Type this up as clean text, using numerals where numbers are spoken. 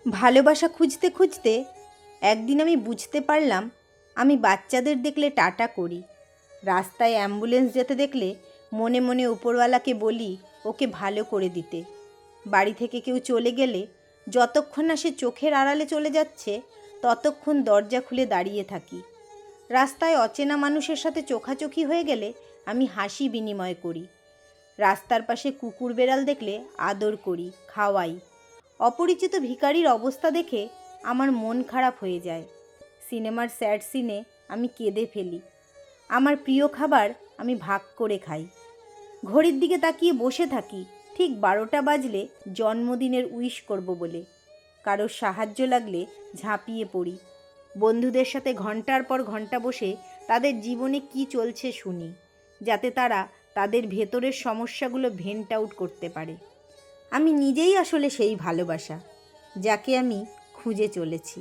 ভালোবাসা খুঁজতে খুঁজতে একদিন আমি বুঝতে পারলাম আমি বাচ্চাদের দেখলে টাটা করি, রাস্তায় অ্যাম্বুলেন্স যেতে দেখলে মনে মনে উপরওয়ালাকে বলি ওকে ভালো করে দিতে। বাড়ি থেকে কেউ চলে গেলে যতক্ষণ না সে চোখের আড়ালে চলে যাচ্ছে ততক্ষণ দরজা খুলে দাঁড়িয়ে থাকি। রাস্তায় অচেনা মানুষের সাথে চোখাচোখি হয়ে গেলে আমি হাসি বিনিময় করি। রাস্তার পাশে কুকুর বেড়াল দেখলে আদর করি, খাওয়াই। অপরিচিত ভিখারির অবস্থা দেখে আমার মন খারাপ হয়ে যায়। সিনেমার স্যাড সিনে আমি কেঁদে ফেলি। আমার প্রিয় খাবার আমি ভাগ করে খাই। ঘড়ির দিকে তাকিয়ে বসে থাকি ঠিক 12টা বাজলে জন্মদিনের উইশ করব বলে। কারোর সাহায্য লাগলে ঝাঁপিয়ে পড়ি। বন্ধুদের সাথে ঘন্টার পর ঘন্টা বসে তাদের জীবনে কি চলছে শুনি, যাতে তারা তাদের ভেতরের সমস্যাগুলো ভেন্ট আউট করতে পারে। আমি নিজেই আসলে সেই ভালোবাসা যাকে আমি খুঁজে চলেছি।